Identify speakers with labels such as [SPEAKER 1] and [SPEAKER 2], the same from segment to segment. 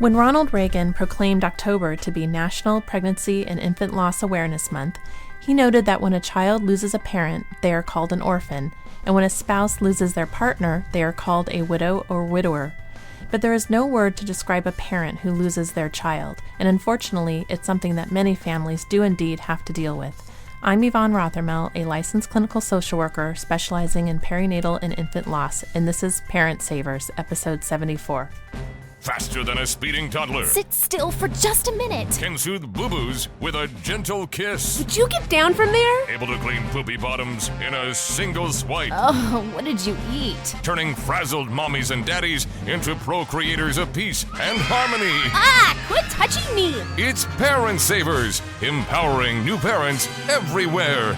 [SPEAKER 1] When Ronald Reagan proclaimed October to be National Pregnancy and Infant Loss Awareness Month, he noted that when a child loses a parent, they are called an orphan, and when a spouse loses their partner, they are called a widow or widower. But there is no word to describe a parent who loses their child, and unfortunately, it's something that many families do indeed have to deal with. I'm Yvonne Rothermel, a licensed clinical social worker specializing in perinatal and infant loss, and this is Parent Savers, episode 74.
[SPEAKER 2] Faster than a speeding toddler.
[SPEAKER 3] Sit still for just a minute.
[SPEAKER 2] Can soothe boo-boos with a gentle kiss.
[SPEAKER 3] Would you get down from there?
[SPEAKER 2] Able to clean poopy bottoms in a single swipe.
[SPEAKER 3] Oh, what did you eat?
[SPEAKER 2] Turning frazzled mommies and daddies into procreators of peace and harmony.
[SPEAKER 3] Ah, quit touching me.
[SPEAKER 2] It's Parent Savers, empowering new parents everywhere.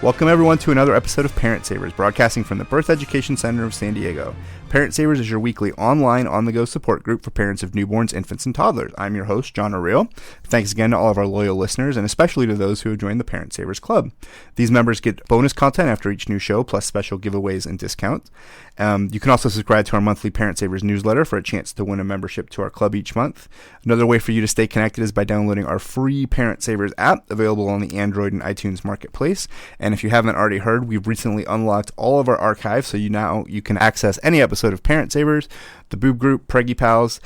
[SPEAKER 4] Welcome everyone to another episode of Parent Savers, broadcasting from the Birth Education Center of San Diego. Parent Savers is your weekly online, on-the-go support group for parents of newborns, infants, and toddlers. I'm your host, John O'Reilly. Thanks again to all of our loyal listeners, and especially to those who have joined the Parent Savers Club. These members get bonus content after each new show, plus special giveaways and discounts. You can also subscribe to our monthly Parent Savers newsletter for a chance to win a membership to our club each month. Another way for you to stay connected is by downloading our free Parent Savers app, available on the Android and iTunes marketplace. And if you haven't already heard, we've recently unlocked all of our archives, so you can access any episode of Parent Savers, the Boob Group, Preggy Pals,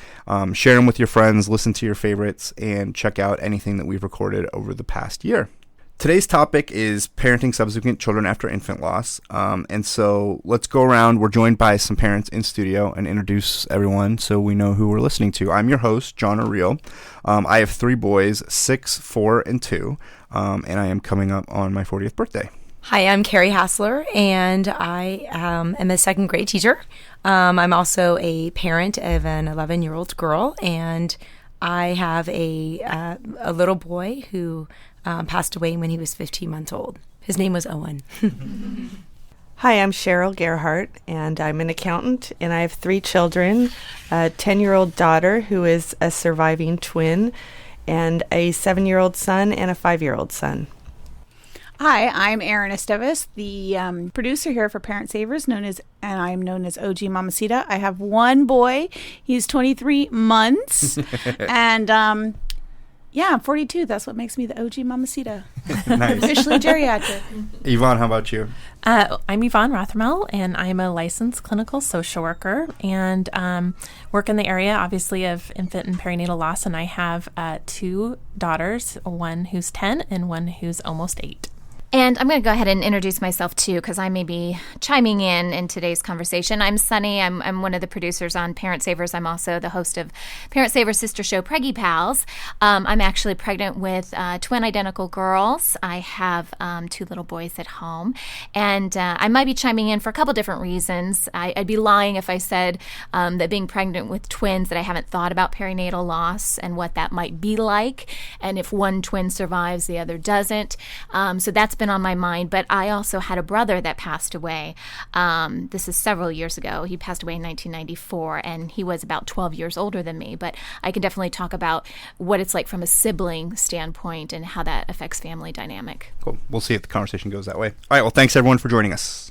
[SPEAKER 4] share them with your friends, listen to your favorites, and check out anything that we've recorded over the past year. Today's topic is parenting subsequent children after infant loss, and so let's go around. We're joined by some parents in studio and introduce everyone so we know who we're listening to. I'm your host, John O'Reilly. I have 3 boys, 6, 4, and 2, and I am coming up on my 40th birthday.
[SPEAKER 5] Hi, I'm Carrie Hassler, and I am a second grade teacher. I'm also a parent of an 11-year-old girl, and I have a little boy who passed away when he was 15 months old. His name was Owen.
[SPEAKER 6] Hi, I'm Cheryl Gerhardt, and I'm an accountant, and I have 3 children, a 10-year-old daughter who is a surviving twin, and a 7-year-old son and a 5-year-old son.
[SPEAKER 7] Hi, I'm Erin Esteves, the producer here for Parent Savers, and I'm known as OG Mamacita. I have 1 boy. He's 23 months, and I'm 42. That's what makes me the OG Mamacita.
[SPEAKER 4] Nice.
[SPEAKER 7] Officially geriatric.
[SPEAKER 4] Yvonne, how about you?
[SPEAKER 1] I'm Yvonne Rothermel, and I'm a licensed clinical social worker and work in the area, obviously, of infant and perinatal loss. And I have 2 daughters, one who's 10 and one who's almost 8.
[SPEAKER 3] And I'm going to go ahead and introduce myself, too, because I may be chiming in today's conversation. I'm Sunny. I'm one of the producers on Parent Savers. I'm also the host of Parent Savers' sister show, Preggy Pals. I'm actually pregnant with twin identical girls. I have 2 little boys at home. And I might be chiming in for a couple different reasons. I'd be lying if I said that being pregnant with twins, that I haven't thought about perinatal loss and what that might be like. And if one twin survives, the other doesn't. So that's been on my mind, but I also had a brother that passed away. This is several years ago. He passed away in 1994, and he was about 12 years older than me, but I can definitely talk about what it's like from a sibling standpoint and how that affects family dynamic.
[SPEAKER 4] Cool. We'll see if the conversation goes that way. All right, well, thanks everyone for joining us.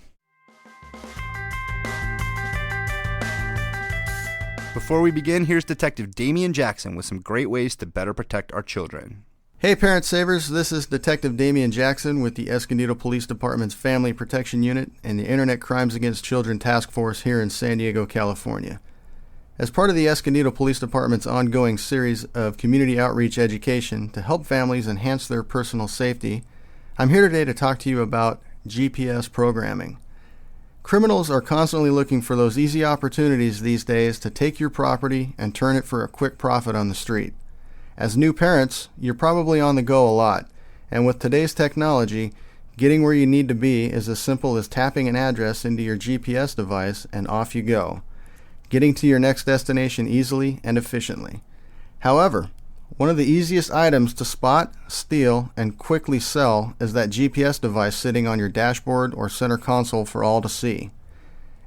[SPEAKER 4] Before we begin, here's Detective Damian Jackson with some great ways to better protect our children.
[SPEAKER 8] Hey Parent Savers, this is Detective Damian Jackson with the Escondido Police Department's Family Protection Unit and the Internet Crimes Against Children Task Force here in San Diego, California. As part of the Escondido Police Department's ongoing series of community outreach education to help families enhance their personal safety, I'm here today to talk to you about GPS programming. Criminals are constantly looking for those easy opportunities these days to take your property and turn it for a quick profit on the street. As new parents, you're probably on the go a lot, and with today's technology, getting where you need to be is as simple as tapping an address into your GPS device and off you go, getting to your next destination easily and efficiently. However, one of the easiest items to spot, steal, and quickly sell is that GPS device sitting on your dashboard or center console for all to see.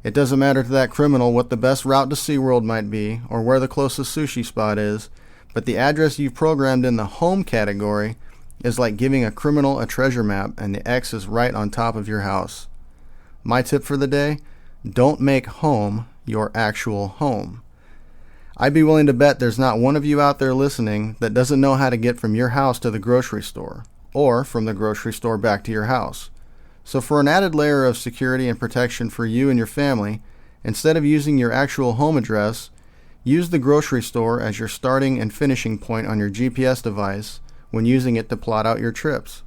[SPEAKER 8] It doesn't matter to that criminal what the best route to SeaWorld might be or where the closest sushi spot is, but the address you've programmed in the home category is like giving a criminal a treasure map and the X is right on top of your house. My tip for the day, don't make home your actual home. I'd be willing to bet there's not one of you out there listening that doesn't know how to get from your house to the grocery store, or from the grocery store back to your house. So for an added layer of security and protection for you and your family, instead of using your actual home address, use the grocery store as your starting and finishing point on your GPS device when using it to plot out your trips.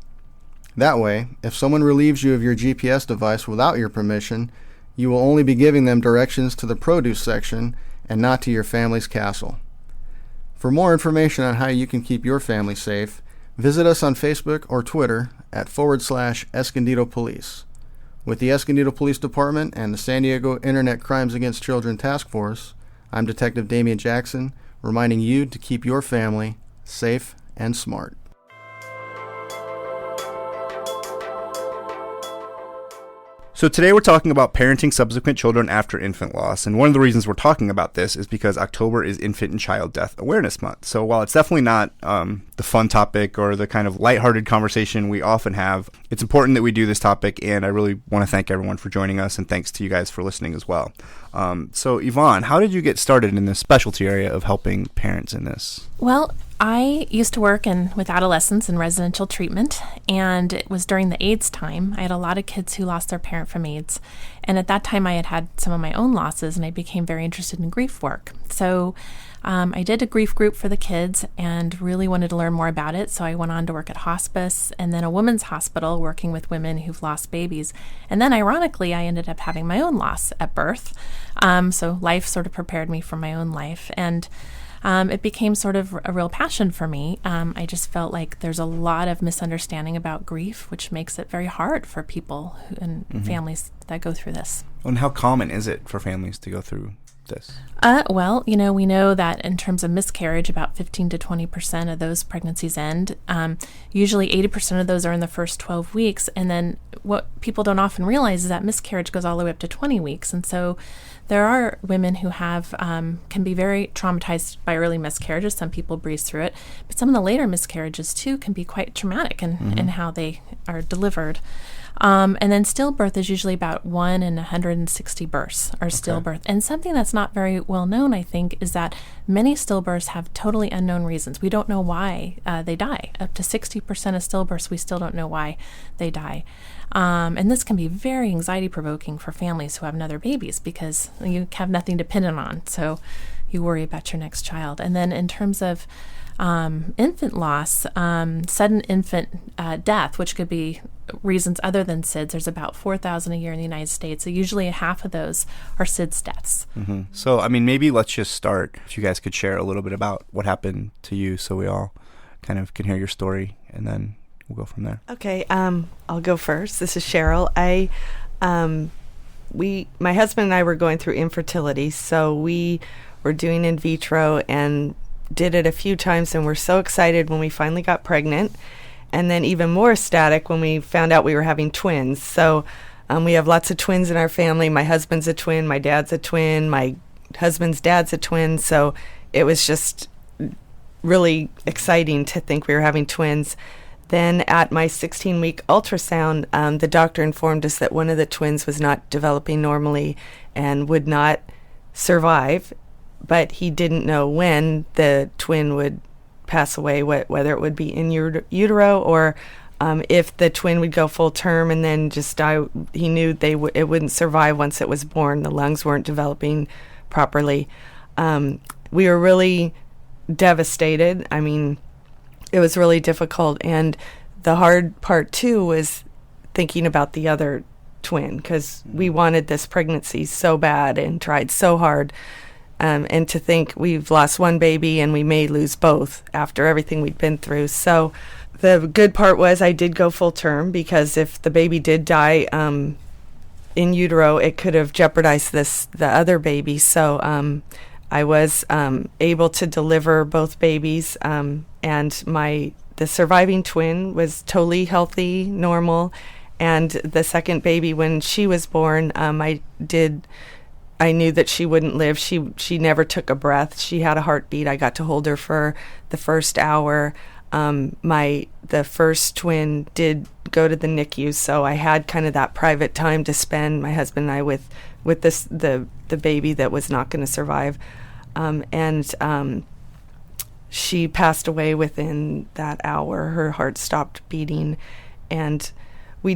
[SPEAKER 8] That way, if someone relieves you of your GPS device without your permission, you will only be giving them directions to the produce section and not to your family's castle. For more information on how you can keep your family safe, visit us on Facebook or Twitter at /Escondido Police. With the Escondido Police Department and the San Diego Internet Crimes Against Children Task Force, I'm Detective Damian Jackson, reminding you to keep your family safe and smart.
[SPEAKER 4] So today we're talking about parenting subsequent children after infant loss, and one of the reasons we're talking about this is because October is Infant and Child Death Awareness Month. So while it's definitely not the fun topic or the kind of lighthearted conversation we often have, it's important that we do this topic, and I really want to thank everyone for joining us, and thanks to you guys for listening as well. So Yvonne, how did you get started in this specialty area of helping parents in this?
[SPEAKER 1] Well, I used to work with adolescents in residential treatment, and it was during the AIDS time. I had a lot of kids who lost their parent from AIDS, and at that time I had had some of my own losses, and I became very interested in grief work. So I did a grief group for the kids and really wanted to learn more about it, so I went on to work at hospice and then a women's hospital working with women who've lost babies. And then ironically, I ended up having my own loss at birth, so life sort of prepared me for my own life. And it became sort of a real passion for me. I just felt like there's a lot of misunderstanding about grief, which makes it very hard for people and families that go through this.
[SPEAKER 4] And how common is it for families to go through this?
[SPEAKER 1] Well, we know that in terms of miscarriage, about 15 to 20% of those pregnancies end. Usually 80% of those are in the first 12 weeks. And then what people don't often realize is that miscarriage goes all the way up to 20 weeks. And so there are women who have can be very traumatized by early miscarriages. Some people breeze through it. But some of the later miscarriages, too, can be quite traumatic in how they are delivered. And then stillbirth is usually about 1 in 160 births are stillbirth. And something that's not very well known, I think, is that many stillbirths have totally unknown reasons. We don't know why they die. Up to 60% of stillbirths, we still don't know why they die. And this can be very anxiety-provoking for families who have another babies because you have nothing dependent on. So you worry about your next child. And then in terms of infant loss, sudden infant death, which could be reasons other than SIDS, there's about 4,000 a year in the United States. So usually half of those are SIDS deaths.
[SPEAKER 4] So, maybe let's just start. If you guys could share a little bit about what happened to you so we all kind of can hear your story, and then we'll go from there.
[SPEAKER 6] Okay, I'll go first. This is Cheryl. My husband and I were going through infertility, so we were doing in vitro and did it a few times, and we're so excited when we finally got pregnant, and then even more ecstatic when we found out we were having twins. So we have lots of twins in our family. My husband's a twin, my dad's a twin, my husband's dad's a twin, so it was just really exciting to think we were having twins. Then at my 16-week ultrasound, the doctor informed us that one of the twins was not developing normally and would not survive, but he didn't know when the twin would pass away, whether it would be in utero or if the twin would go full term and then just die. He knew it wouldn't survive once it was born. The lungs weren't developing properly. We were really devastated. It was really difficult, and the hard part too was thinking about the other twin, because we wanted this pregnancy so bad and tried so hard, and to think we've lost one baby and we may lose both after everything we'd been through. So the good part was I did go full term, because if the baby did die in utero, it could have jeopardized the other baby. So I was able to deliver both babies, and the surviving twin was totally healthy, normal, and the second baby, when she was born, I knew that she wouldn't live. She never took a breath. She had a heartbeat. I got to hold her for the first hour. The first twin did go to the NICU, so I had kind of that private time to spend, my husband and I, with the baby that was not going to survive. and she passed away within that hour. Her heart stopped beating, and we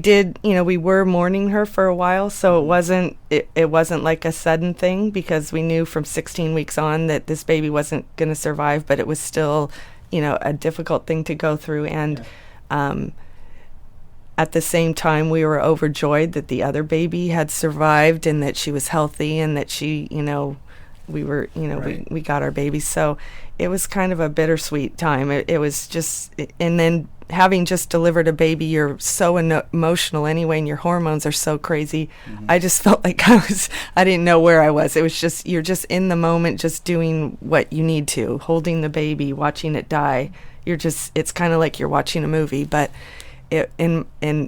[SPEAKER 6] were mourning her for a while, so it wasn't like a sudden thing, because we knew from 16 weeks on that this baby wasn't going to survive, but it was still, a difficult thing to go through. And at the same time, we were overjoyed that the other baby had survived and that she was healthy and that she, we were, we got our baby. So it was kind of a bittersweet time. It was just, and then having just delivered a baby, you're so emotional anyway, and your hormones are so crazy. I just felt like I didn't know where I was. It was just, you're just in the moment, just doing what you need to, holding the baby, watching it die. It's kind of like you're watching a movie, but and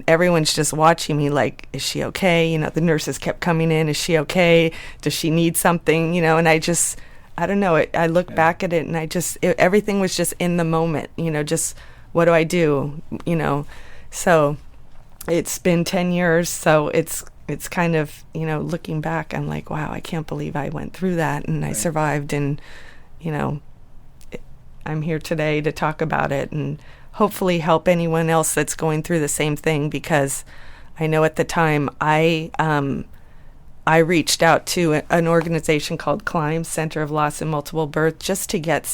[SPEAKER 6] everyone's just watching me like, is she okay? The nurses kept coming in, is she okay? Does she need something? And I don't know. I look back at it, and everything was just in the moment, just, what do I do? So it's been 10 years. So it's kind of, looking back, I'm like, wow, I can't believe I went through that and I survived. And, I'm here today to talk about it and hopefully help anyone else that's going through the same thing, because I know at the time I reached out to an organization called CLIMB, Center of Loss and Multiple Birth, just to get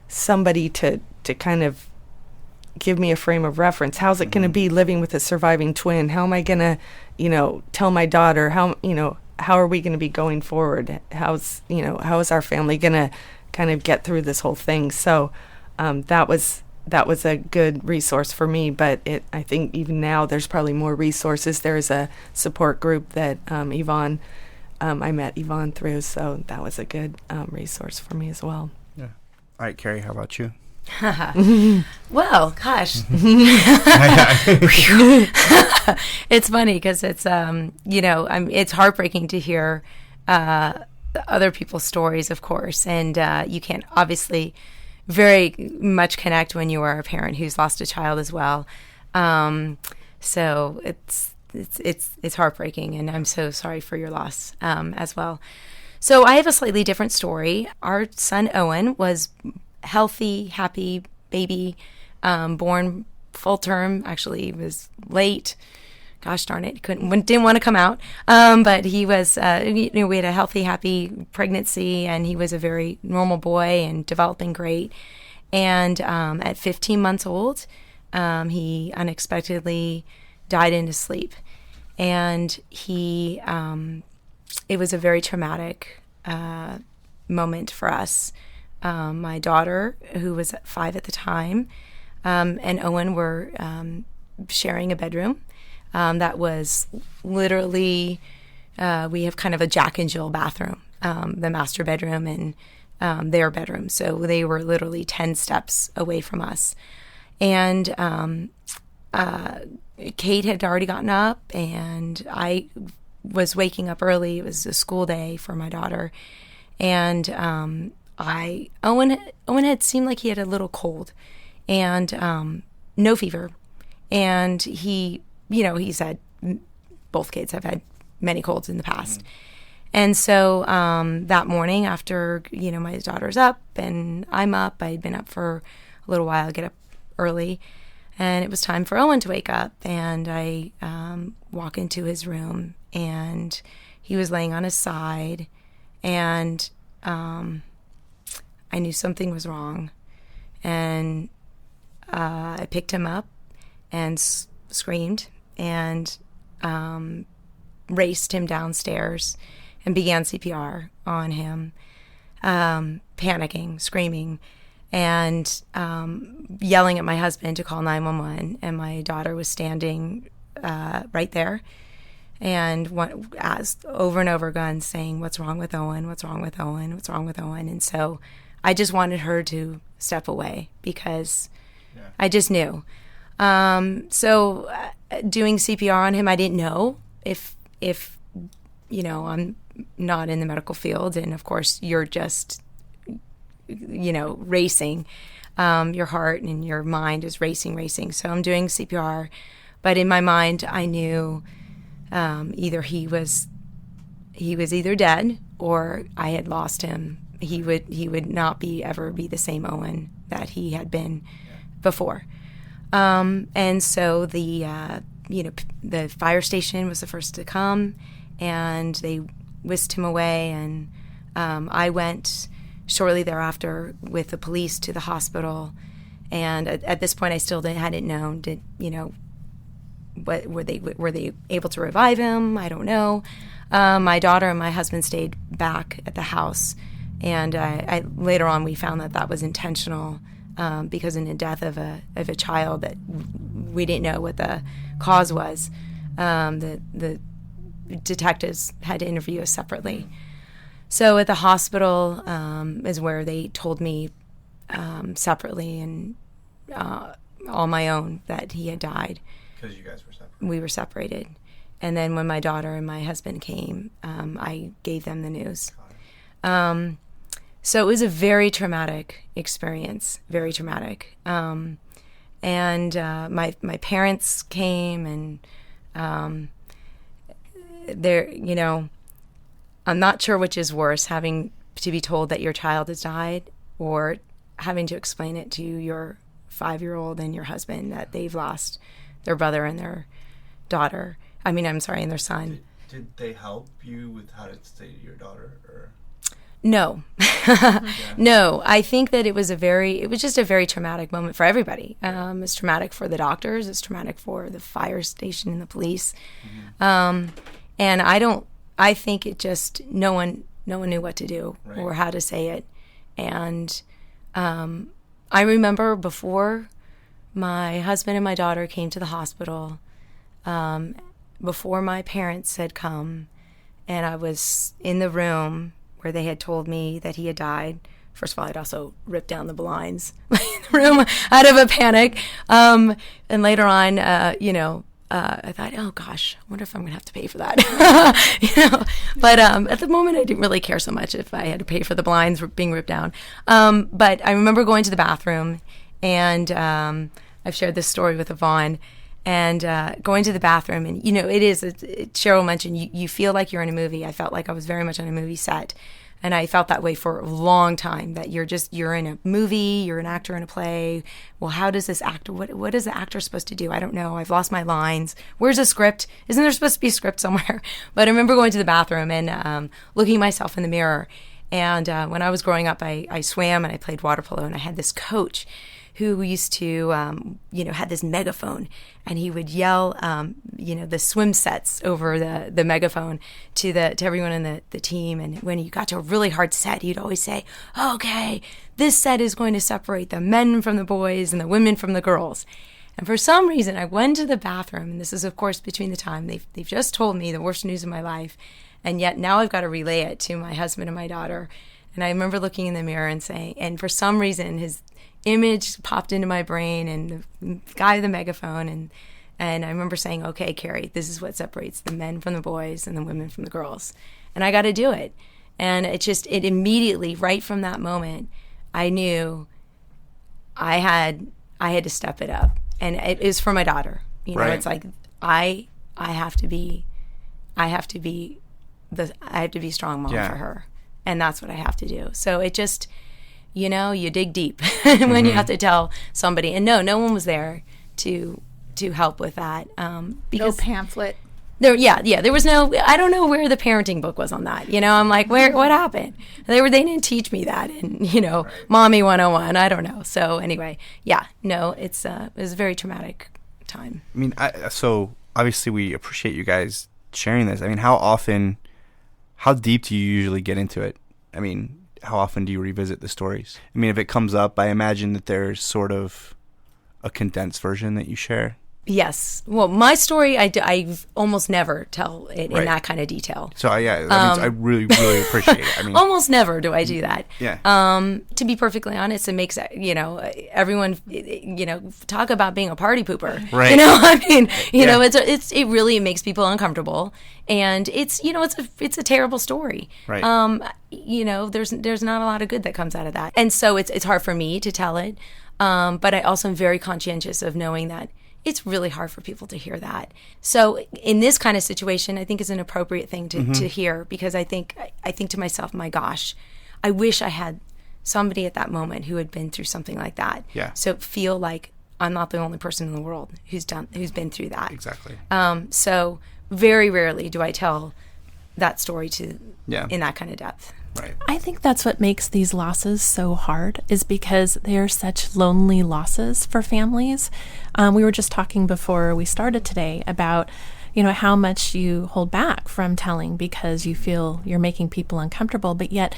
[SPEAKER 6] somebody to kind of give me a frame of reference. How's it going to be living with a surviving twin? How am I going to, tell my daughter? How are we going to be going forward? How is our family going to kind of get through this whole thing? So that was a good resource for me. But I think even now there's probably more resources. There's a support group that Yvonne, I met Yvonne through, so that was a good resource for me as well.
[SPEAKER 4] Yeah. All right, Carrie, how about you?
[SPEAKER 5] Well, gosh. It's funny because it's, it's heartbreaking to hear other people's stories, of course. And you can obviously very much connect when you are a parent who's lost a child as well. So it's heartbreaking, and I'm so sorry for your loss as well. So I have a slightly different story. Our son Owen was healthy, happy baby, born full term. Actually, he was late. Gosh darn it, didn't want to come out. But he was, we had a healthy, happy pregnancy, and he was a very normal boy and developing great. And at 15 months old, he unexpectedly died in his sleep. And it was a very traumatic moment for us. My daughter, who was 5 at the time, and Owen were sharing a bedroom that was literally, we have kind of a Jack and Jill bathroom, the master bedroom and their bedroom. So they were literally 10 steps away from us. And Kate had already gotten up, and I was waking up early. It was a school day for my daughter. And Owen had seemed like he had a little cold and no fever. And he said both kids have had many colds in the past. And so that morning after, my daughter's up and I'm up, I had been up for a little while, get up early, and it was time for Owen to wake up. And I walk into his room, and he was laying on his side, and I knew something was wrong. And I picked him up and screamed and raced him downstairs and began CPR on him, panicking, screaming, and yelling at my husband to call 911. And my daughter was standing right there and asked over and over again, saying, "What's wrong with Owen? What's wrong with Owen? What's wrong with Owen?" And so I just wanted her to step away because I just knew. So doing CPR on him, I didn't know if I'm not in the medical field, and of course you're just racing, your heart and your mind is racing. So I'm doing CPR, but in my mind I knew either he was either dead or I had lost him. he would not ever be the same Owen that he had been before. And so the fire station was the first to come, and they whisked him away, and I went shortly thereafter with the police to the hospital. And at this point, I still hadn't known. What were they able to revive him? I don't know. My daughter and my husband stayed back at the house, and I later on we found that was intentional, because in the death of a child that we didn't know what the cause was. The detectives had to interview us separately. So at the hospital is where they told me separately and on my own that he had died.
[SPEAKER 4] Because you guys were separated.
[SPEAKER 5] We were separated. And then when my daughter and my husband came, I gave them the news. So it was a very traumatic experience, very traumatic. And my parents came, and I'm not sure which is worse, having to be told that your child has died or having to explain it to your 5-year-old and your husband that they've lost their brother and their daughter. And their son.
[SPEAKER 4] Did they help you with how to say to your daughter? Or?
[SPEAKER 5] No. No. I think that it was just a very traumatic moment for everybody. It's traumatic for the doctors. It's traumatic for the fire station and the police. And I think it just, no one knew what to do or how to say it. And I remember before my husband and my daughter came to the hospital, before my parents had come, and I was in the room where they had told me that he had died. First of all, I'd also ripped down the blinds in the room out of a panic. And later on, I thought, oh gosh, I wonder if I'm going to have to pay for that. But at the moment, I didn't really care so much if I had to pay for the blinds being ripped down. But I remember going to the bathroom, and I've shared this story with Yvonne, and going to the bathroom, and Cheryl mentioned you feel like you're in a movie. I felt like I was very much on a movie set, and I felt that way for a long time, that you're in a movie, you're an actor in a play. Well, how does this actor, what is the actor supposed to do? I don't know. I've lost my lines. Where's the script? Isn't there supposed to be a script somewhere? But I remember going to the bathroom and looking at myself in the mirror. And when I was growing up, I swam and I played water polo, and I had this coach who used to, had this megaphone, and he would yell, the swim sets over the megaphone to everyone in the team. And when you got to a really hard set, he'd always say, okay, this set is going to separate the men from the boys and the women from the girls. And for some reason, I went to the bathroom, and this is, of course, between the time they've just told me the worst news of my life, and yet now I've got to relay it to my husband and my daughter. And I remember looking in the mirror and saying, and for some reason, his image popped into my brain, and the guy with the megaphone, and I remember saying, okay, Carrie, this is what separates the men from the boys and the women from the girls, and I got to do it. And it immediately, right from that moment, I knew I had to step it up, and it was for my daughter. It's like I have to be a strong mom for her, and that's what I have to do. So it just, you dig deep when you have to tell somebody. And no one was there to help with that. Because
[SPEAKER 7] no pamphlet.
[SPEAKER 5] There was no. I don't know where the parenting book was on that. I'm like, what happened? They didn't teach me that, and Mommy 101. I don't know. So anyway, it was a very traumatic time.
[SPEAKER 4] So obviously we appreciate you guys sharing this. How deep do you usually get into it? How often do you revisit the stories? If it comes up, I imagine that there's sort of a condensed version that you share.
[SPEAKER 5] Yes. Well, my story, I almost never tell it in that kind of detail.
[SPEAKER 4] So, I really, really appreciate it.
[SPEAKER 5] Almost never do I do that.
[SPEAKER 4] Yeah.
[SPEAKER 5] To be perfectly honest, it makes, everyone, talk about being a party pooper.
[SPEAKER 4] Right.
[SPEAKER 5] It really makes people uncomfortable. And it's a terrible story.
[SPEAKER 4] Right.
[SPEAKER 5] There's not a lot of good that comes out of that. And so it's hard for me to tell it. But I also am very conscientious of knowing that it's really hard for people to hear that. So in this kind of situation, I think it's an appropriate thing to hear, because I think to myself, my gosh, I wish I had somebody at that moment who had been through something like that.
[SPEAKER 4] Yeah.
[SPEAKER 5] So feel like I'm not the only person in the world who's been through that.
[SPEAKER 4] Exactly.
[SPEAKER 5] So very rarely do I tell that story in that kind of depth.
[SPEAKER 4] Right.
[SPEAKER 1] I think that's what makes these losses so hard, is because they're such lonely losses for families. We were just talking before we started today about, how much you hold back from telling because you feel you're making people uncomfortable, but yet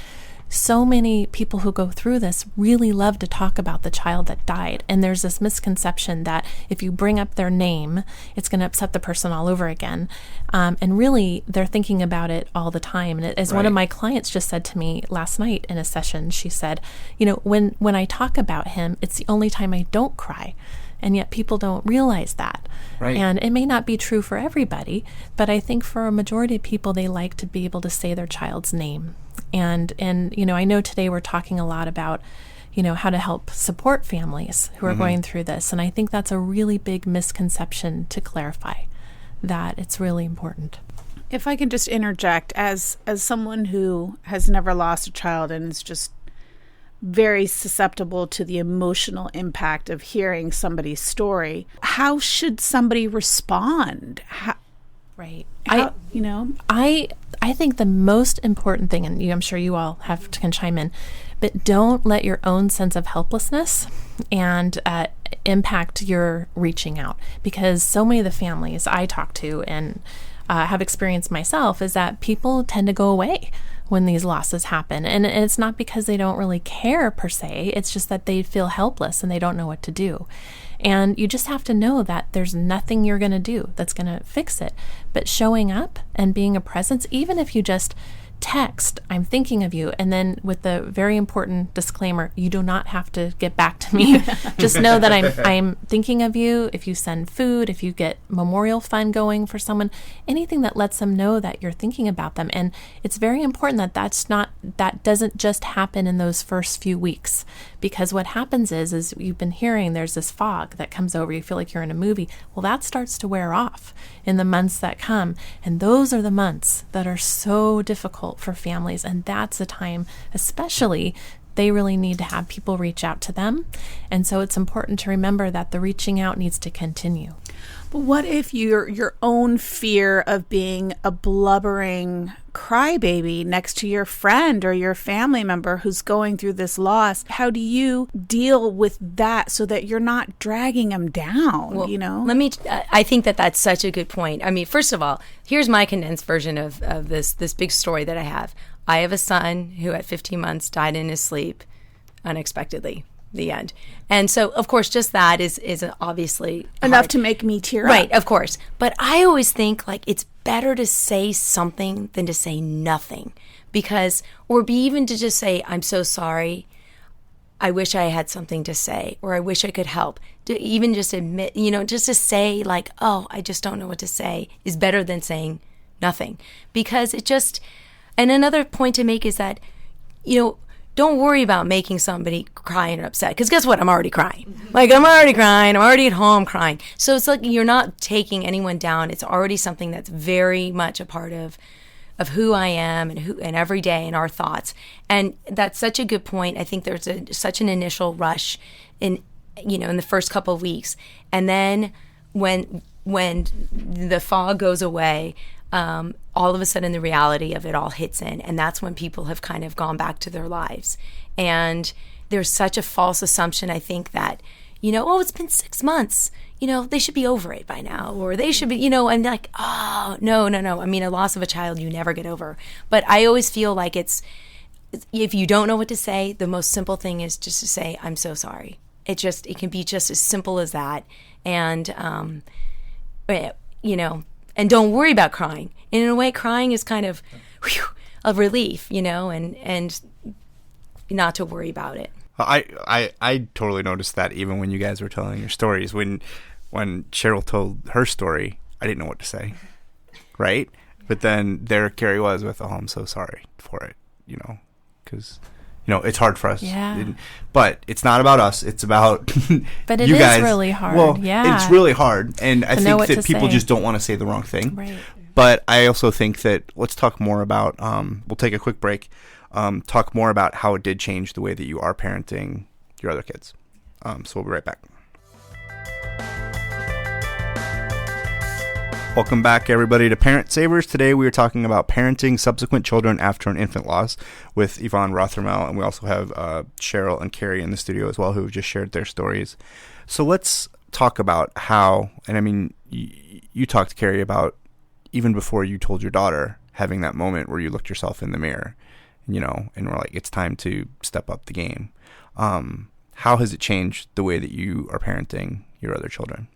[SPEAKER 1] so many people who go through this really love to talk about the child that died. And there's this misconception that if you bring up their name, it's going to upset the person all over again. And really, they're thinking about it all the time. And as one of my clients just said to me last night in a session, she said, when I talk about him, it's the only time I don't cry. And yet people don't realize that.
[SPEAKER 4] Right.
[SPEAKER 1] And it may not be true for everybody, but I think for a majority of people, they like to be able to say their child's name. And I know today we're talking a lot about, how to help support families who are going through this. And I think that's a really big misconception to clarify, that it's really important.
[SPEAKER 7] If I can just interject, as someone who has never lost a child and is just very susceptible to the emotional impact of hearing somebody's story, how should somebody respond?
[SPEAKER 1] Right.
[SPEAKER 7] I
[SPEAKER 1] think the most important thing, and I'm sure you all can chime in, but don't let your own sense of helplessness and impact your reaching out. Because so many of the families I talk to and have experienced myself is that people tend to go away when these losses happen. And it's not because they don't really care per se, it's just that they feel helpless and they don't know what to do. And you just have to know that there's nothing you're going to do that's going to fix it. But showing up and being a presence, even if you just text, "I'm thinking of you," and then with the very important disclaimer, you do not have to get back to me. Just know that I'm thinking of you. If you send food, if you get memorial fund going for someone, anything that lets them know that you're thinking about them. And it's very important that doesn't just happen in those first few weeks, because what happens is you've been hearing there's this fog that comes over. You feel like you're in a movie. Well, that starts to wear off in the months that come. And those are the months that are so difficult for families. And that's the time, especially, they really need to have people reach out to them. And so it's important to remember that the reaching out needs to continue.
[SPEAKER 7] But what if your own fear of being a blubbering crybaby next to your friend or your family member who's going through this loss? How do you deal with that so that you're not dragging them down?
[SPEAKER 5] Well, I think that's such a good point. I mean, first of all, here's my condensed version of this big story that I have. I have a son who at 15 months died in his sleep unexpectedly. The end. And so, of course, just that is obviously
[SPEAKER 7] enough
[SPEAKER 5] hard
[SPEAKER 7] to make me tear up.
[SPEAKER 5] Right, of course. But I always think it's better to say something than to say nothing, or even to just say, "I'm so sorry. I wish I had something to say," or "I wish I could help." To even just admit, just to say "Oh, I just don't know what to say," is better than saying nothing, because and another point to make is that, don't worry about making somebody cry and upset, because guess what? I'm already crying. I'm already crying. I'm already at home crying. So it's you're not taking anyone down. It's already something that's very much a part of who I am and every day and our thoughts. And that's such a good point. I think there's such an initial rush in the first couple of weeks, and then when the fog goes away, all of a sudden the reality of it all hits in, and that's when people have kind of gone back to their lives. And there's such a false assumption, I think, that it's been 6 months, they should be over it by now, or they should be, I'm like, oh, no. I mean, a loss of a child you never get over. But I always feel like if you don't know what to say, the most simple thing is just to say, "I'm so sorry." It can be just as simple as that. And and don't worry about crying. And in a way, crying is kind of a relief, and not to worry about it.
[SPEAKER 4] I totally noticed that even when you guys were telling your stories. When Cheryl told her story, I didn't know what to say, right? But then there Carrie was with, "Oh, I'm so sorry for it," because it's hard for us.
[SPEAKER 1] Yeah.
[SPEAKER 4] But it's not about us. It's about
[SPEAKER 1] but it
[SPEAKER 4] you
[SPEAKER 1] is
[SPEAKER 4] guys.
[SPEAKER 1] really hard.
[SPEAKER 4] Well,
[SPEAKER 1] yeah.
[SPEAKER 4] It's really hard. And I think that people
[SPEAKER 1] say.
[SPEAKER 4] just don't want to say the wrong thing.
[SPEAKER 1] Right.
[SPEAKER 4] But I also think that let's talk more about, we'll take a quick break. talk more about how it did change the way that you are parenting your other kids. So we'll be right back. Welcome back, everybody, to Parent Savers. Today we are talking about parenting subsequent children after an infant loss with Yvonne Rothermel, and we also have Cheryl and Carrie in the studio as well, who have just shared their stories. So let's talk about how, and I mean, you talked to Carrie about even before you told your daughter, having that moment where you looked yourself in the mirror, you know, and were like, it's time to step up the game. How has it changed the way that you are parenting your other children?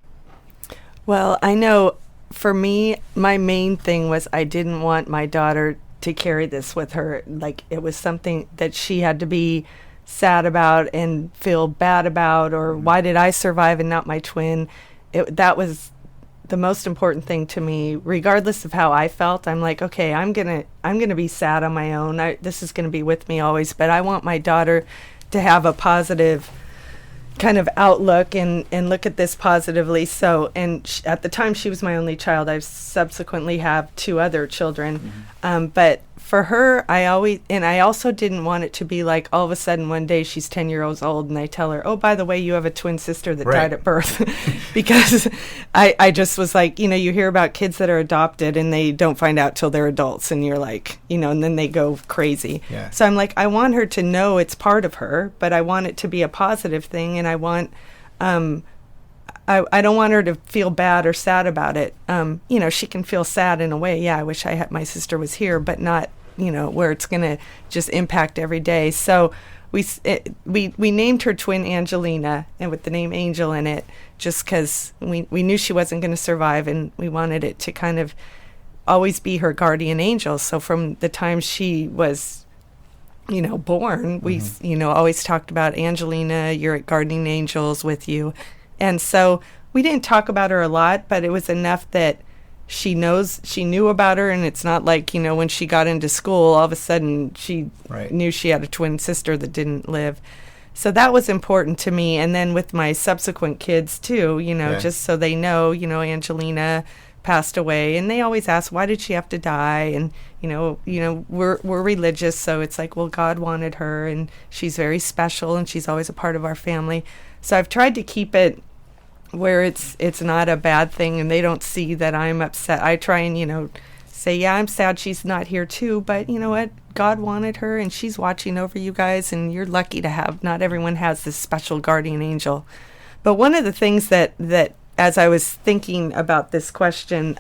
[SPEAKER 6] Well, I know for me, my main thing was I didn't want my daughter to carry this with her. Like, it was something that she had to be sad about and feel bad about, or why did I survive and not my twin? That was the most important thing to me, regardless of how I felt. I'm like, okay, I'm gonna be sad on my own. This is gonna be with me always, but I want my daughter to have a positive kind of outlook and look at this positively. So, and at the time she was my only child. I subsequently have 2 other children. But for her, I also didn't want it to be like all of a sudden one day she's 10 years old and I tell her, oh, by the way, you have a twin sister that died at birth. Because I just was like, you know, you hear about kids that are adopted and they don't find out till they're adults, and you're like, you know, and then they go crazy. Yeah. So I'm like, I want her to know it's part of her, but I want it to be a positive thing, and I want I don't want her to feel bad or sad about it. You know, she can feel sad in a way. Yeah, I wish my sister was here, but not, you know, where it's going to just impact every day. So we named her twin Angelina, and with the name Angel in it, just because we knew she wasn't going to survive, and we wanted it to kind of always be her guardian angel. So from the time she was, you know, born, we, you know, always talked about Angelina, your guardian angels with you. And so we didn't talk about her a lot, but it was enough that she knew about her. And it's not like, you know, when she got into school, all of a sudden she knew she had a twin sister that didn't live. So that was important to me. And then with my subsequent kids too, you know, just so they know, you know, Angelina passed away, and they always ask, why did she have to die? And you know we're religious, so it's like, well, God wanted her, and she's very special, and she's always a part of our family. So I've tried to keep it where it's not a bad thing, and they don't see that I'm upset. I try and, you know, say, yeah, I'm sad she's not here too, but you know what, God wanted her, and she's watching over you guys, and you're lucky to have, not everyone has this special guardian angel. But one of the things that as I was thinking about this question,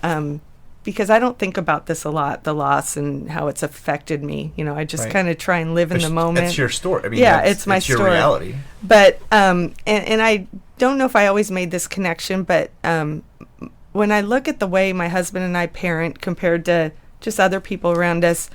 [SPEAKER 6] because I don't think about this a lot, the loss and how it's affected me. You know, I just kind of try and live in the moment.
[SPEAKER 4] It's your story. I mean,
[SPEAKER 6] yeah, it's my story.
[SPEAKER 4] Your reality.
[SPEAKER 6] But and I don't know if I always made this connection, but when I look at the way my husband and I parent compared to just other people around us,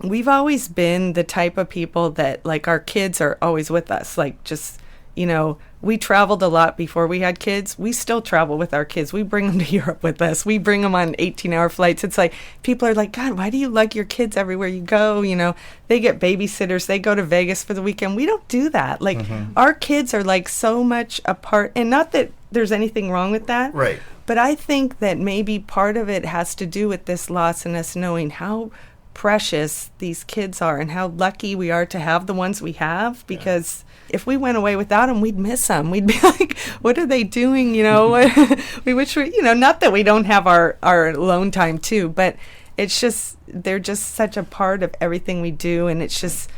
[SPEAKER 6] we've always been the type of people that, like, our kids are always with us. Like, just, you know, we traveled a lot before we had kids. We still travel with our kids. We bring them to Europe with us. We bring them on 18-hour flights. It's like, people are like, God, why do you lug your kids everywhere you go? You know, they get babysitters. They go to Vegas for the weekend. We don't do that. Like, our kids are, like, so much a part. And not that there's anything wrong with that.
[SPEAKER 4] Right.
[SPEAKER 6] But I think that maybe part of it has to do with this loss and us knowing how precious these kids are and how lucky we are to have the ones we have, because if we went away without them, we'd miss them. We'd be like, what are they doing? You know, we wish we, you know, not that we don't have our alone time too, but it's just, they're just such a part of everything we do. And it's just,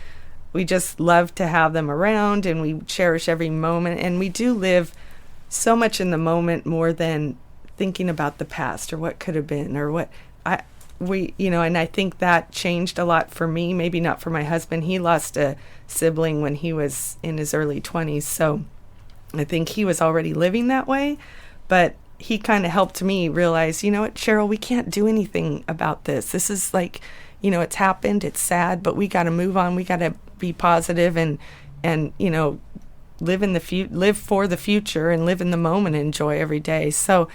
[SPEAKER 6] we just love to have them around, and we cherish every moment. And we do live so much in the moment more than thinking about the past or what could have been or what you know, and I think that changed a lot for me, maybe not for my husband. He lost a sibling when he was in his early 20s, so I think he was already living that way, but he kind of helped me realize, you know what, Cheryl, we can't do anything about this. This is like, you know, it's happened, it's sad, but we got to move on. We got to be positive and you know, live for the future and live in the moment and enjoy every day. So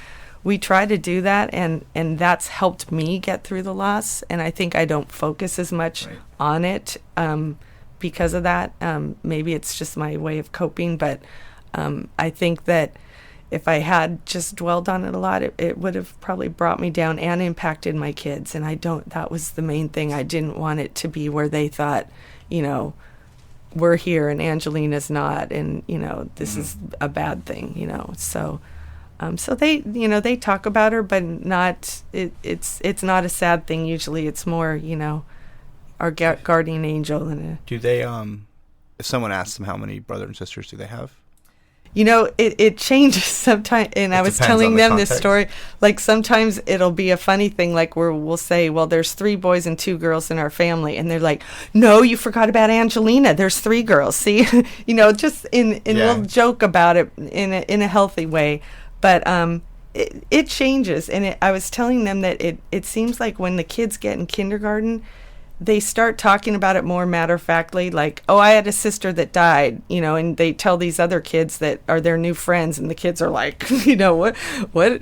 [SPEAKER 6] we try to do that, and that's helped me get through the loss. And I think I don't focus as much on it because of that. Maybe it's just my way of coping, but I think that if I had just dwelled on it a lot, it would have probably brought me down and impacted my kids. And that was the main thing. I didn't want it to be where they thought, we're here and Angelina's not, and, this is a bad thing, So, so they talk about her, but not, it's not a sad thing. Usually it's more, our guardian angel.
[SPEAKER 4] Do they, if someone asks them how many brothers and sisters do they have?
[SPEAKER 6] It changes sometimes, and I was telling them this story, like sometimes it'll be a funny thing, like where we'll say, well, there's 3 boys and 2 girls in our family, and they're like, no, you forgot about Angelina, there's 3 girls, see? Just we'll joke about it in a healthy way, but it changes, and I was telling them that it seems like when the kids get in kindergarten, they start talking about it more matter-of-factly, like, oh, I had a sister that died, and they tell these other kids that are their new friends, and the kids are like, what,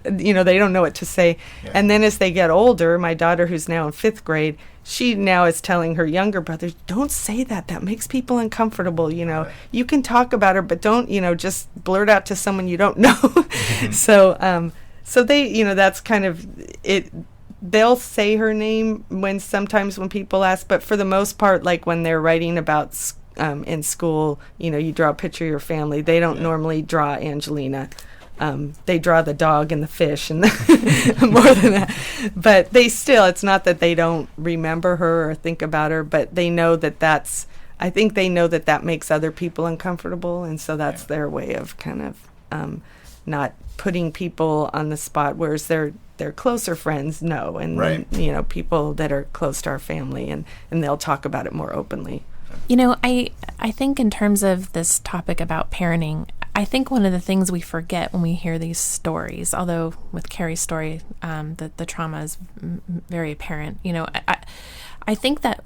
[SPEAKER 6] they don't know what to say. Yeah. And then as they get older, my daughter, who's now in 5th grade, she now is telling her younger brothers, don't say that. That makes people uncomfortable, Right. You can talk about her, but don't, just blurt out to someone you don't know. Mm-hmm. So they, that's kind of it. They'll say her name sometimes when people ask, but for the most part, like when they're writing about in school, you draw a picture of your family. They don't normally draw Angelina. They draw the dog and the fish and more than that. But it's not that they don't remember her or think about her, but they know I think they know that makes other people uncomfortable. And so that's their way of kind of not putting people on the spot, whereas they're closer friends, no, and
[SPEAKER 4] right.
[SPEAKER 6] Then, people that are close to our family, and they'll talk about it more openly.
[SPEAKER 1] I think in terms of this topic about parenting, I think one of the things we forget when we hear these stories, although with Carrie's story, the trauma is very apparent. I think that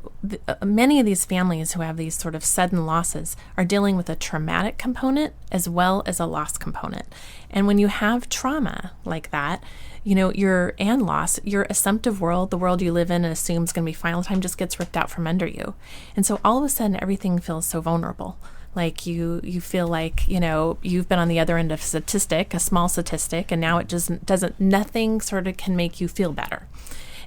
[SPEAKER 1] many of these families who have these sort of sudden losses are dealing with a traumatic component as well as a loss component. And when you have trauma like that, your assumptive world, the world you live in and assume is going to be final time, just gets ripped out from under you. And so all of a sudden, everything feels so vulnerable. Like you feel like, you've been on the other end of a small statistic, and now it just nothing sort of can make you feel better.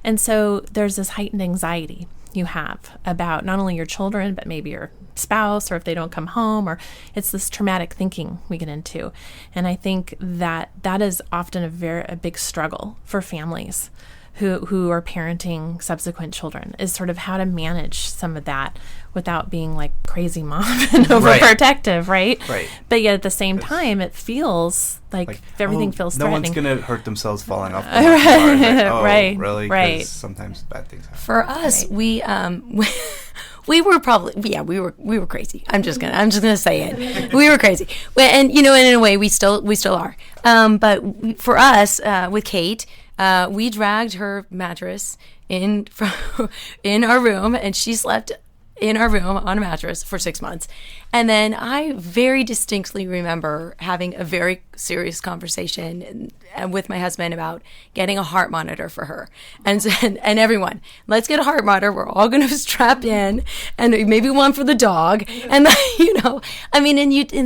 [SPEAKER 1] And so there's this heightened anxiety you have about not only your children, but maybe your spouse, or if they don't come home, or it's this traumatic thinking we get into. And I think that is often a big struggle for families who are parenting subsequent children, is sort of how to manage some of that without being like crazy mom and overprotective, right?
[SPEAKER 4] Right.
[SPEAKER 1] But yet at the same time, it feels like everything feels threatening.
[SPEAKER 4] No one's going to hurt themselves falling off the
[SPEAKER 1] right.
[SPEAKER 4] Really?
[SPEAKER 1] Right.
[SPEAKER 4] 'Cause sometimes bad things happen.
[SPEAKER 5] For us, we were probably, we were crazy. I'm just gonna say it. We were crazy, and in a way we still are. But for us, with Kate, we dragged her mattress in our room, and she slept in our room on a mattress for 6 months. And then I very distinctly remember having a very serious conversation with my husband about getting a heart monitor for her. And everyone, let's get a heart monitor. We're all going to strap in, and maybe one for the dog. And and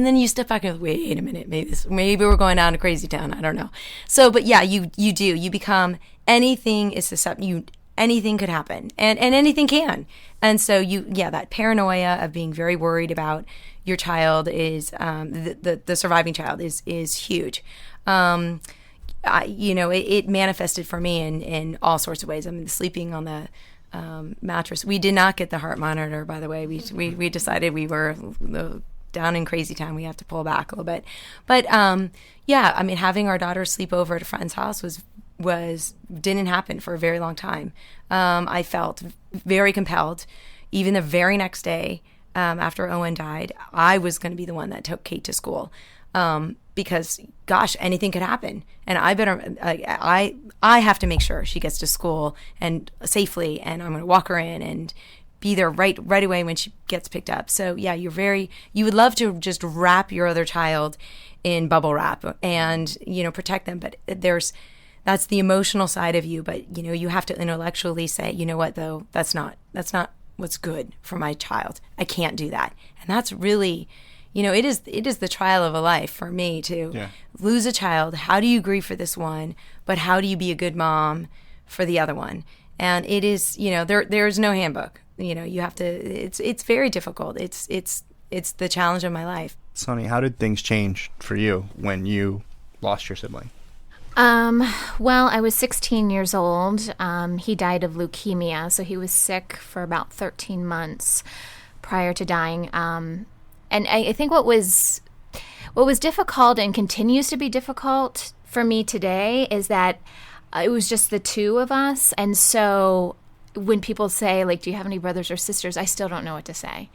[SPEAKER 5] then you step back and go, wait a minute, maybe we're going down to crazy town. I don't know. So, but yeah, you become, anything is susceptible. Anything could happen, and anything can. And so that paranoia of being very worried about your child is, the surviving child is huge. It manifested for me in all sorts of ways. I mean, sleeping on the mattress. We did not get the heart monitor, by the way. We decided we were down in crazy town. We have to pull back a little bit. But having our daughter sleep over at a friend's house didn't happen for a very long time. I felt very compelled. Even the very next day, after Owen died, I was going to be the one that took Kate to school, because, gosh, anything could happen, and I have to make sure she gets to school and safely, and I'm going to walk her in and be there right away when she gets picked up. So yeah, you would love to just wrap your other child in bubble wrap and protect them, but that's the emotional side of you, but you have to intellectually say, you know what, though, that's not what's good for my child. I can't do that. And that's really, it is the trial of a life for me to lose a child. How do you grieve for this one, but how do you be a good mom for the other one? And it is, there's no handbook. You have to. It's very difficult. It's the challenge of my life.
[SPEAKER 4] Sonny, how did things change for you when you lost your sibling?
[SPEAKER 3] Well, I was 16 years old. He died of leukemia, so he was sick for about 13 months prior to dying. And I think what was difficult and continues to be difficult for me today is that it was just the two of us. And so when people say, like, do you have any brothers or sisters? I still don't know what to say.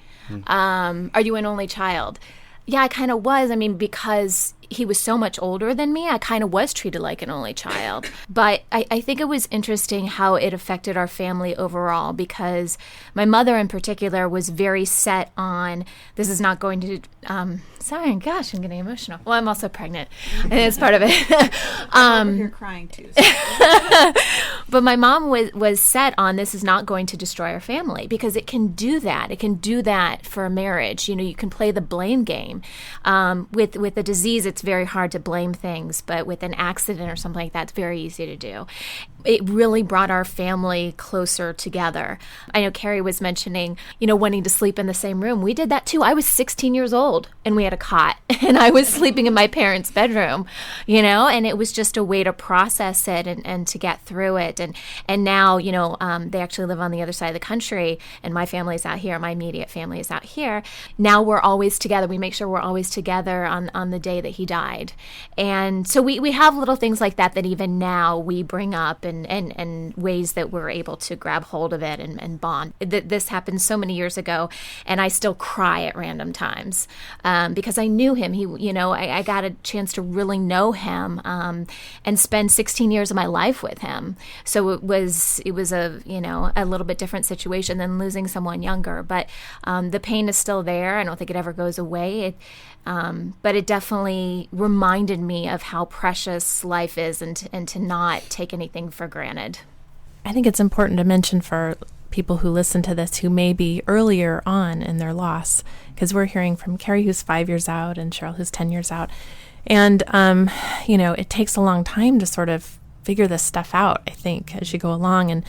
[SPEAKER 3] Are you an only child? Yeah, I kind of was. I mean, because he was so much older than me, I kind of was treated like an only child. But I think it was interesting how it affected our family overall, because my mother in particular was very set on, this is not going to, sorry, gosh, I'm getting emotional. Well, I'm also pregnant, and it's part of it.
[SPEAKER 7] You're crying too. So.
[SPEAKER 3] But my mom was set on, this is not going to destroy our family, because it can do that. It can do that for a marriage. You can play the blame game. With a disease, it's very hard to blame things, but with an accident or something like that, it's very easy to do. It really brought our family closer together. I know Carrie was mentioning, wanting to sleep in the same room. We did that too. I was 16 years old and we had a cot and I was sleeping in my parents' bedroom, and it was just a way to process it and to get through it. And now, they actually live on the other side of the country and my family's out here. My immediate family is out here. Now we're always together. We make sure we're always together on the day that he died. And so we have little things like that even now we bring up and ways that we're able to grab hold of it and bond. This happened so many years ago, and I still cry at random times because I knew him. I got a chance to really know him and spend 16 years of my life with him. So it was a little bit different situation than losing someone younger. But the pain is still there. I don't think it ever goes away. But it definitely reminded me of how precious life is and to not take anything for granted.
[SPEAKER 1] I think it's important to mention for people who listen to this who may be earlier on in their loss, because we're hearing from Carrie, who's 5 years out, and Cheryl, who's 10 years out. And, it takes a long time to sort of figure this stuff out, I think, as you go along. And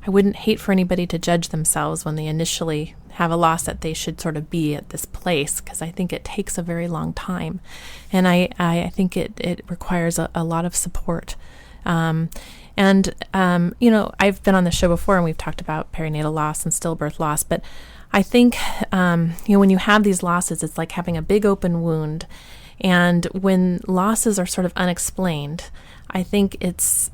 [SPEAKER 1] I wouldn't hate for anybody to judge themselves when they initially have a loss that they should sort of be at this place, because I think it takes a very long time. And I think it requires a lot of support. I've been on the show before and we've talked about perinatal loss and stillbirth loss, but I think, when you have these losses, it's like having a big open wound. And when losses are sort of unexplained, I think it's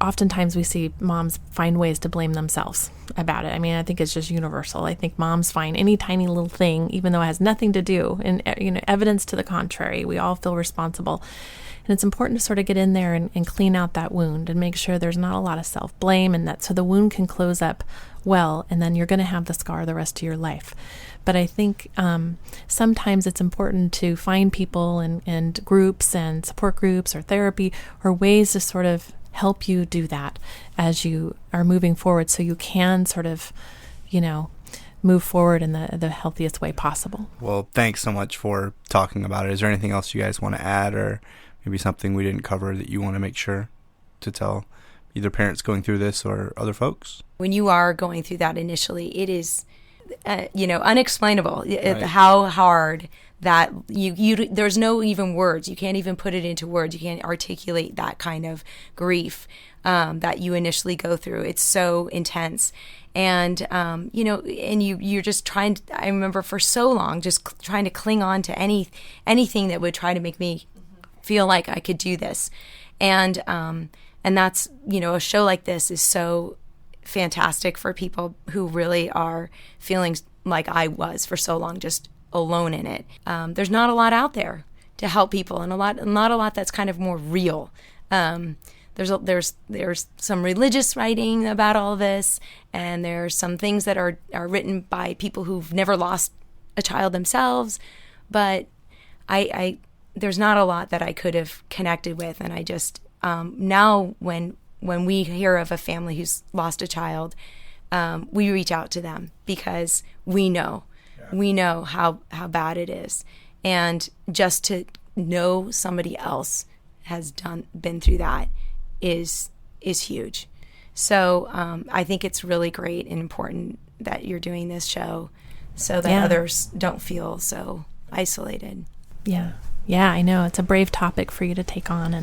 [SPEAKER 1] oftentimes we see moms find ways to blame themselves about it. I mean, I think it's just universal. I think moms find any tiny little thing, even though it has nothing to do, and evidence to the contrary. We all feel responsible. And it's important to sort of get in there and clean out that wound and make sure there's not a lot of self-blame, and that so the wound can close up well, and then you're going to have the scar the rest of your life. But I think sometimes it's important to find people and groups and support groups or therapy or ways to sort of help you do that as you are moving forward, so you can sort of, move forward in the healthiest way possible.
[SPEAKER 4] Well, thanks so much for talking about it. Is there anything else you guys want to add, or maybe something we didn't cover that you want to make sure to tell either parents going through this or other folks?
[SPEAKER 5] When you are going through that initially, it is, unexplainable.
[SPEAKER 4] Right.
[SPEAKER 5] How hard that there's no even words. You can't even put it into words. You can't articulate that kind of grief that you initially go through. It's so intense. And, and you're just trying to, I remember for so long, just trying to cling on to anything that would try to make me feel like I could do this. And that's, a show like this is so fantastic for people who really are feeling like I was for so long, just alone in it. There's not a lot out there to help people, and not a lot that's kind of more real. There's some religious writing about all this, and there's some things that are written by people who've never lost a child themselves, but I there's not a lot that I could have connected with. And I just now when we hear of a family who's lost a child, we reach out to them because we know how bad it is. And just to know somebody else has been through that is huge. So I think it's really great and important that you're doing this show so that others don't feel so isolated.
[SPEAKER 1] Yeah, I know. It's a brave topic for you to take on.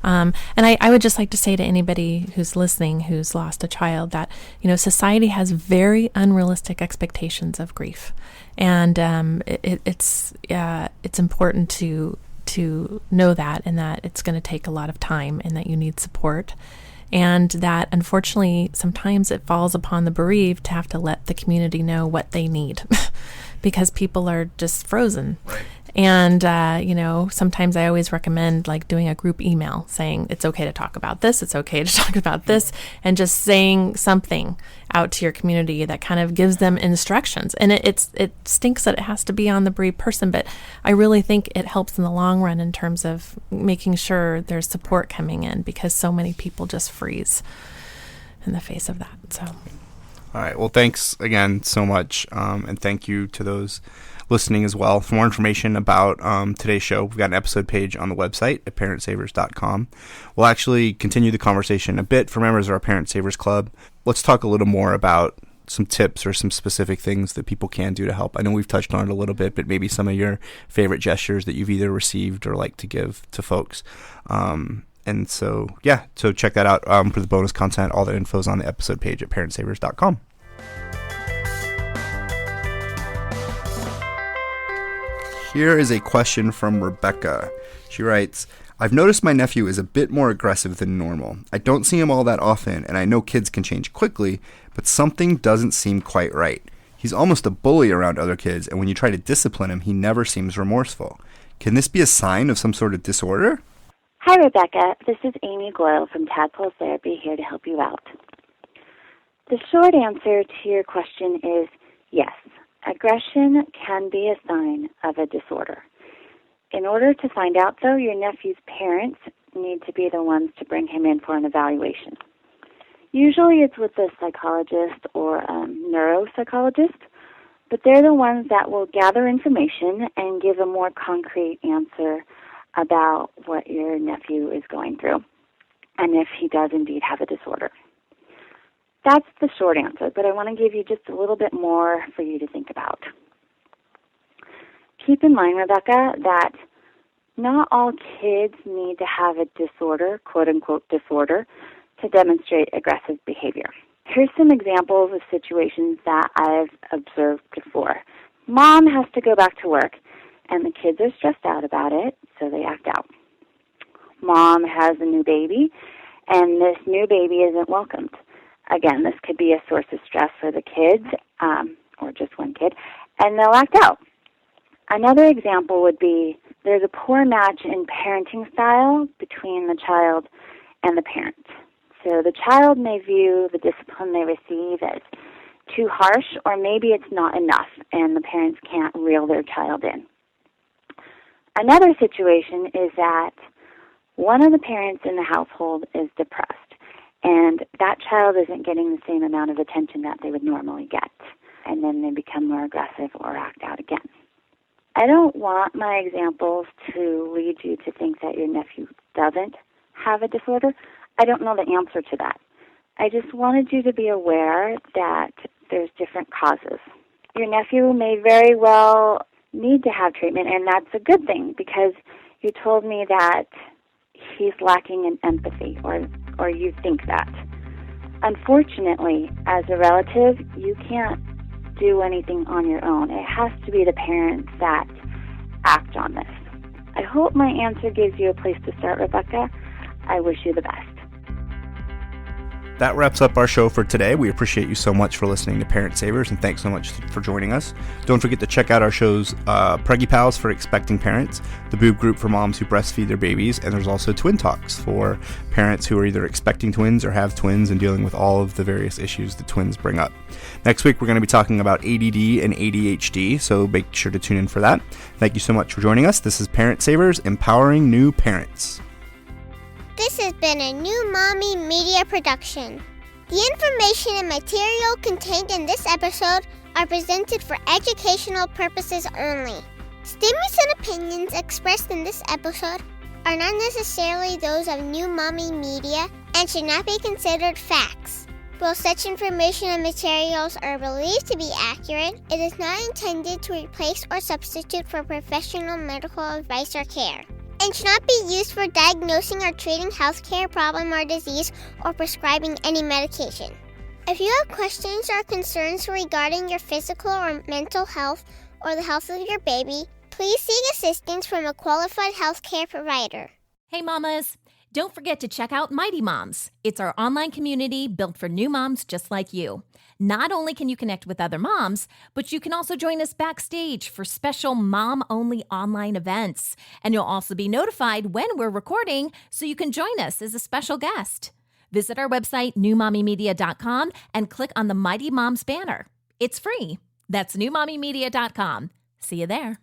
[SPEAKER 1] And I would just like to say to anybody who's listening who's lost a child that, society has very unrealistic expectations of grief. And it's important to know that, and that it's going to take a lot of time, and that you need support. And that, unfortunately, sometimes it falls upon the bereaved to have to let the community know what they need because people are just frozen.
[SPEAKER 4] Right.
[SPEAKER 1] And, sometimes I always recommend doing a group email saying it's okay to talk about this, it's okay to talk about this, and just saying something out to your community that kind of gives them instructions. And it stinks that it has to be on the bereaved person, but I really think it helps in the long run in terms of making sure there's support coming in, because so many people just freeze in the face of that. So,
[SPEAKER 4] all right. Well, thanks again so much. And thank you to those listening as well. For more information about today's show, we've got an episode page on the website at parentsavers.com. We'll actually continue the conversation a bit for members of our Parent Savers Club. Let's talk a little more about some tips or some specific things that people can do to help. I know we've touched on it a little bit, but maybe some of your favorite gestures that you've either received or like to give to folks. And so check that out for the bonus content. All the info's on the episode page at parentsavers.com. Here is a question from Rebecca. She writes, I've noticed my nephew is a bit more aggressive than normal. I don't see him all that often, and I know kids can change quickly, but something doesn't seem quite right. He's almost a bully around other kids, and when you try to discipline him, he never seems remorseful. Can this be a sign of some sort of disorder?
[SPEAKER 9] Hi, Rebecca. This is Amy Goyle from Tadpole Therapy here to help you out. The short answer to your question is yes. Aggression can be a sign of a disorder. In order to find out, though, your nephew's parents need to be the ones to bring him in for an evaluation. Usually it's with a psychologist or a neuropsychologist, but they're the ones that will gather information and give a more concrete answer about what your nephew is going through and if he does indeed have a disorder. That's the short answer, but I want to give you just a little bit more for you to think about. Keep in mind, Rebecca, that not all kids need to have a disorder, quote-unquote disorder, to demonstrate aggressive behavior. Here's some examples of situations that I've observed before. Mom has to go back to work, and the kids are stressed out about it, so they act out. Mom has a new baby, and this new baby isn't welcomed. Again, this could be a source of stress for the kids, or just one kid, and they'll act out. Another example would be there's a poor match in parenting style between the child and the parent. So the child may view the discipline they receive as too harsh, or maybe it's not enough, and the parents can't reel their child in. Another situation is that one of the parents in the household is depressed, and that child isn't getting the same amount of attention that they would normally get, and then they become more aggressive or act out again. I don't want my examples to lead you to think that your nephew doesn't have a disorder. I don't know the answer to that. I just wanted you to be aware that there's different causes. Your nephew may very well need to have treatment, and that's a good thing because you told me that he's lacking in empathy, or you think that. Unfortunately, as a relative, you can't do anything on your own. It has to be the parents that act on this. I hope my answer gives you a place to start, Rebecca. I wish you the best.
[SPEAKER 4] That wraps up our show for today. We appreciate you so much for listening to Parent Savers, and thanks so much for joining us. Don't forget to check out our shows, Preggy Pals for expecting parents, the Boob Group for moms who breastfeed their babies, and there's also Twin Talks for parents who are either expecting twins or have twins and dealing with all of the various issues that twins bring up. Next week, we're going to be talking about ADD and ADHD, so make sure to tune in for that. Thank you so much for joining us. This is Parent Savers, empowering new parents.
[SPEAKER 10] This has been a New Mommy Media production. The information and material contained in this episode are presented for educational purposes only. Statements and opinions expressed in this episode are not necessarily those of New Mommy Media and should not be considered facts. While such information and materials are believed to be accurate, it is not intended to replace or substitute for professional medical advice or care, and should not be used for diagnosing or treating healthcare problem or disease or prescribing any medication. If you have questions or concerns regarding your physical or mental health or the health of your baby, please seek assistance from a qualified healthcare provider.
[SPEAKER 3] Hey mamas, don't forget to check out Mighty Moms. It's our online community built for new moms just like you. Not only can you connect with other moms, but you can also join us backstage for special mom-only online events. And you'll also be notified when we're recording so you can join us as a special guest. Visit our website, newmommymedia.com, and click on the Mighty Moms banner. It's free. That's newmommymedia.com. See you there.